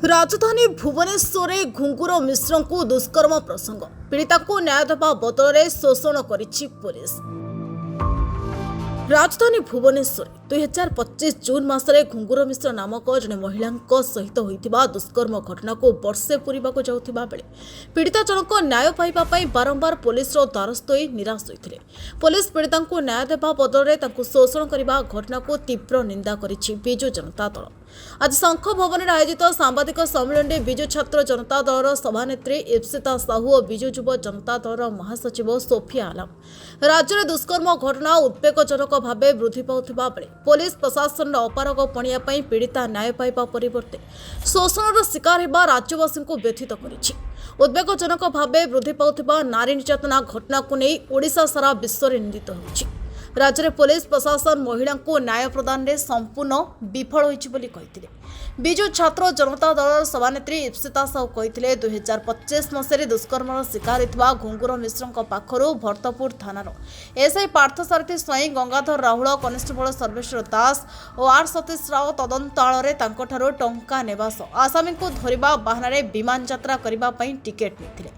राजधानी भुवनेश्वर घुंगुर मिश्र को दुष्कर्म प्रसंग पीड़िता को न्याय देवा बदल में शोषण करिछि पुलिस। राजधानी भुवनेश्वर 2025 जून मासरे घुंगुर मिश्र नामक जने महिला सहित होइतिबा दुष्कर्म घटना को वर्षे पूरिबाको जाउथिबा बेले पीड़िता जनक न्याय पाइबा पई बारंबार पुलिस द्वारस्थ होई निराश होइथिले। पुलिस पीड़िता को न्याय देवा बदल में तांको शोषण करबा घटना को तीव्र निंदा करिछि बिजु जनता दल। आज शंख भवन में आयोजित सांबादिक सम्मेलन में बिजु छात्र जनता दल सभानेत्री इप्सिता साहू और बिजु युव जनता दल महासचिव सोफिया आलम राज्य में दुष्कर्म घटना उद्वेगजनक भाव वृद्धि पाउथिबा बेले पुलिस प्रशासन अपारग पणिया पई पीड़िता न्याय पाइबा परिवर्ते शोषण शिकार होगा राज्यवासी को व्यथित करिछि। उद्वेगजनक भाव वृद्धि पाउथिबा नारी निर्यातना घटना को नहीं ओडिशा सारा विश्व में निंदित होछि। राज्य में पुलिस प्रशासन महिला को न्याय प्रदान में संपूर्ण विफल होती। बिजु छात्र जनता दल सभानेत्री इप्सिता साहू कहते 2025 मसीह दुष्कर्म शिकार होता घुंगुर मिश्र पाखर भरतपुर थानार एसआई पार्थसारथी स्वाई गंगाधर राहुल कनेस्टेबल सर्वेश्वर दास और आर सतीश राव तदंत आଳରେ ତାଙ୍କଠାରୁ ଟଙ୍କା ନେବା ସହ ଆସାମୀ को ଧରିବା ବାହାନାରେ विमान यात्रा करने टिकेट नहीं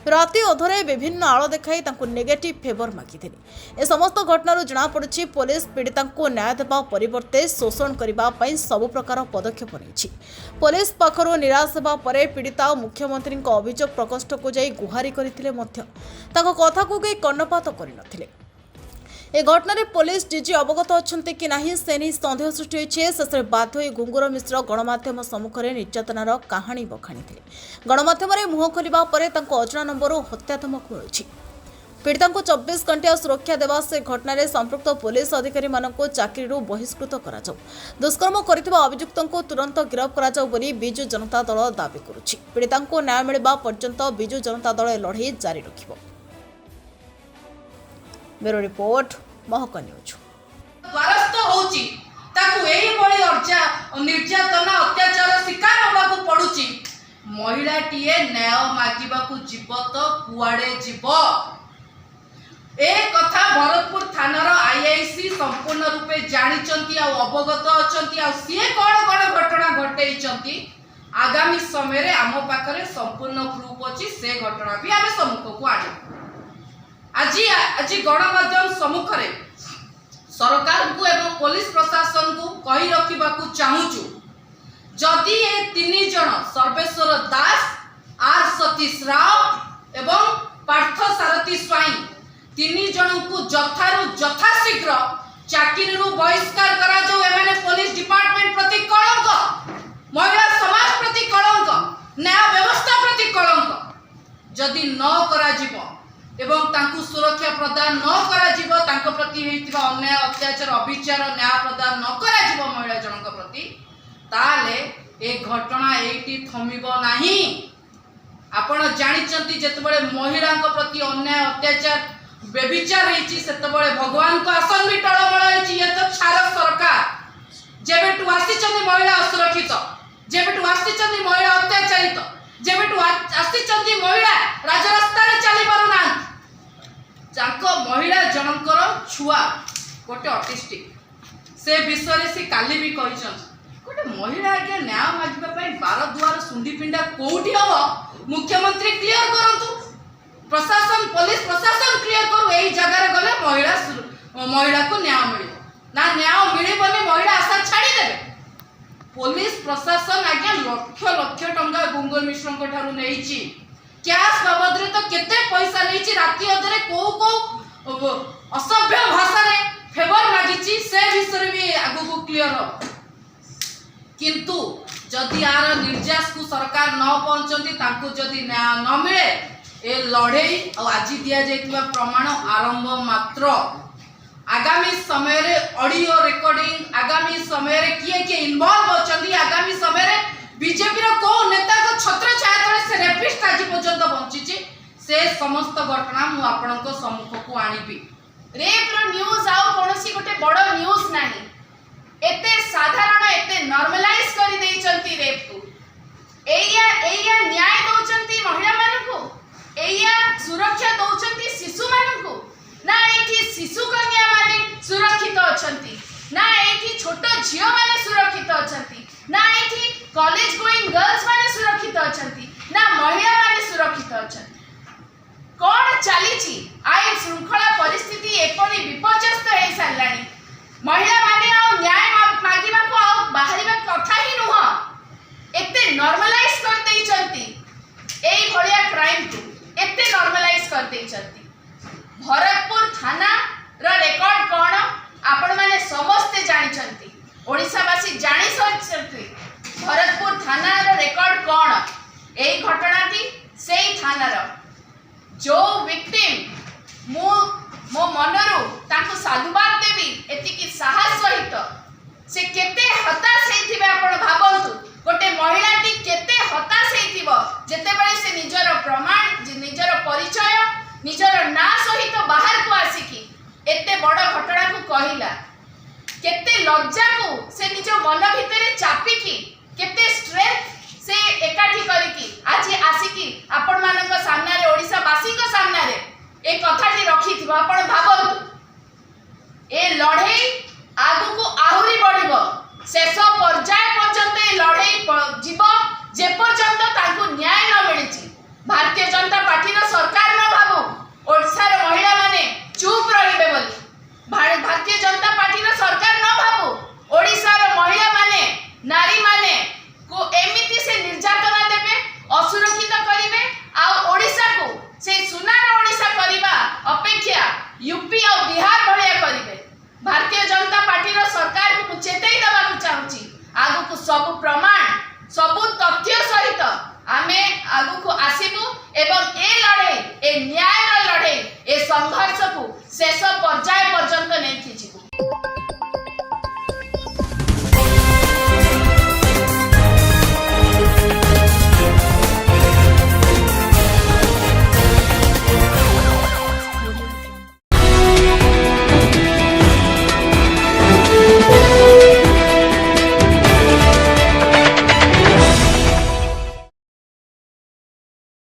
राति अधरे विभिन्न आड़ देखाई नेगेटिव फेवर मागिथिले। ए समस्त घटनार जनापड़ी पुलिस पीड़िता को न्याय देवा परिवर्ते शोषण करने सबु प्रकार पदक्षेप नहीं। पुलिस पाखर निराश होगा पर पीड़िता मुख्यमंत्री अभियोग प्रकोष्ठ को जाई गुहारी करथिले मध्य ताको कथा को कई कर्णपात करनथिले। ए घटना रे पुलिस डीजी अवगत अछंती कि नाही से नहीं सन्देह सृष्टि होइछे। शेष बाध्य होई घुंगुर मिश्र गणमाध्यम सम्मुखें निर्यातनार कहानी बखाणी गणमाध्यम मुह खोलिबा परे तांको अजଣା नंबर हत्या धमक मिलुछि। पीड़िता को 24 घंटा सुरक्षा देवा से घटना रे संपृक्त पुलिस अधिकारी मानक चाकरी बहिष्कृत करा जाऊ। दुष्कर्म करथिबा अभियुक्तों को तुरंत गिरफ्त करा जाऊ बोली बिजु जनता दल दाबी करुछि। पीड़िता को न्याय मिलबा पर्यंत बिजु जनता दल लड़ाई जारी रखिबो। ब्यूरो रिपोर्ट महक न्यूज। द्वारस्थ होउची ताकू एही बळी निर्यातना अत्याचार शिकार होबाकू पडुची। महिलाटीए न्याय मागिबाकू जीव तो कुआडे जीव ए कथा भरतपुर थानार आईआईसी संपूर्ण रूपे जानिचंती आ अवगत अछंती आ सिए कोन कोन घटना घटेइचंती। आगामी समय रे आम पाखरे संपूर्ण प्रूफ अछि से घटना भी आमे सम्मुख को आजु आज गणमाध्यम सम्मुख रे सरकार को एवं पुलिस प्रशासन को कही रखा चाहूचु। जदि ए 3 जन सर्वेश्वर दास आर सतीश राव एवं पार्थसारथी स्वाई 3 जन को यथाशीघ्र चाकरी बहिष्कार करा जो एमाने पुलिस डिपार्टमेंट प्रति कलंक, महिला समाज प्रति कलंक, न्याय व्यवस्था प्रति कलंक जदि न करा जिवो एवं तांकु सुरक्षा प्रदान न करा जिवो तांको प्रति हेतिबा अन्याय अत्याचार अविचार न्याय प्रदान न करा जिवो महिला जनक प्रति ताले ए घटना एटी थमिबो नाही। आपण जानिचंती जेतबळे महिला प्रति अन्याय अत्याचार बेविचार हेची सेतबळे भगवान को आसन भी टळमळ हेची। ये तो छार सरकार जेबेटु आसीचंती महिला असुरक्षित, जेबेटु आसीचंती महिला अत्याचारित, जेबेटु आसीचंती महिला राजरास्ता रे चली पारुना जाको महिला जनकर छुआ गोटे ऑटिस्टिक से विषय से काली भी कहिछन गोटे महिला के न्याय मागिबा पई 12 द्वार सुंडी पिंडा कोठी हबो मुख्यमंत्री क्लियर करंतु, प्रशासन पुलिस प्रशासन क्लियर करू एई जगह रे गले महिला को न्याय मिलिबो ना न्याय मिलिबोनी महिला आशा छाड़ी देबे। पुलिस प्रशासन आज्ञा लक्ष लक्ष टंका घुंगुर मिश्र को ठारू नेइची कैश बाबद रे तो केते पैसा लेची राति अधरे को असभ्य भाषा रे फेवर मागिची से विषय भी आगु को क्लियर हो। किंतु जदि आर निर्यास को सरकार न पहुंचंती तांको जदि न्याय न मिले ए लड़ाई और आज दिया जाइतिबा प्रमाण आरंभ मात्र। आगामी समय रे ऑडियो रिकॉर्डिंग आगामी समय रे किए इन्वॉल्व होचंदी आगामी समय रे बीजेपी रो को नेता को छत्र छाया तळे से रेपिस्ट आज पर्यंत बंचिची से समस्त घटना मु आपनको सम्मुख को आनिबी। रेप रो न्यूज आउ कोनोसी गोटे बड़ न्यूज नाही एते साधारण एते नॉर्मलाइज करि देइचंती रेप को एया न्याय दोचंती महिला मानकु एया सुरक्षा दोचंती शिशु मानकु ना एठी शिशु कन्या माने सुरक्षित अछंती ना एठी छोट झियो माने सुरक्षित अछंती ना एठी कॉलेज गोइंग गर्ल्स माने सुरक्षित अछंती ना महिला माने सुरक्षित अछंती कोन चली छी आईन श्रृंखला परिस्थिति एपरि विपर्यस्त हे सारलानी महिला माने आ न्याय मागिबा को आ बाहरिबा कथा ही नुह एते नॉर्मलाइज कर देई चंती एई भलिया क्राइम को एते नॉर्मलाइज कर देई चंती भरतपुर थाना रो रेकॉर्ड कोन आपण माने समस्त जानि चंती ओडिसावासी जानि सचती भरतपुर थाना रो रेकॉर्ड कोन एई घटनाटी सेई थाना रो जो विक्टिम मो मनरु ताकू साधुवाद देवी एतिकी साहस सहित से केते हताश हेथिबे आपण भाबंतु गोटे महिलाटी केते हताश हेथिबो जेते बेले से निजर प्रमाण निजर परिचय निजर ना सहित बाहर को आसिकी एते बड़ घटना को कहिला केते लज्जा को से निज मन भितरे चापिकी केते स्ट्रेंथ से एकाठी करिकी आज आसिकी आपण मानक सामने रे ओडिसा वासी को सामने रे ए कथाटी रखिथिबो आपण भाबंतु ए लढेई आगु को आहुरी बढ़िबो शेष पर्याय पर्यंत ए लढेई जीव जे पर्यंत ताकू न्याय न मिलिछि भारतीय जनता पार्टी रो सरकार न भाबु ओडिसा रो महिला माने चुप रहिबे बोली भारतीय जनता पार्टी रो सरकार न भाबु ओडिसा रो महिला माने नारी माने को एमिति से निर्यातना देबे असुरक्षित करिवे आ ओडिसा को से सुनार ओडिसा करिबा अपेक्षा यूपी और बिहार भलिया करिवे भारतीय जनता पार्टी रो सरकार को चेताई देबा को चाहूची आगु को सब प्रमाण सब तथ्य सहित आमे आगु को आसीबु एवं ए लड़े ए न्याय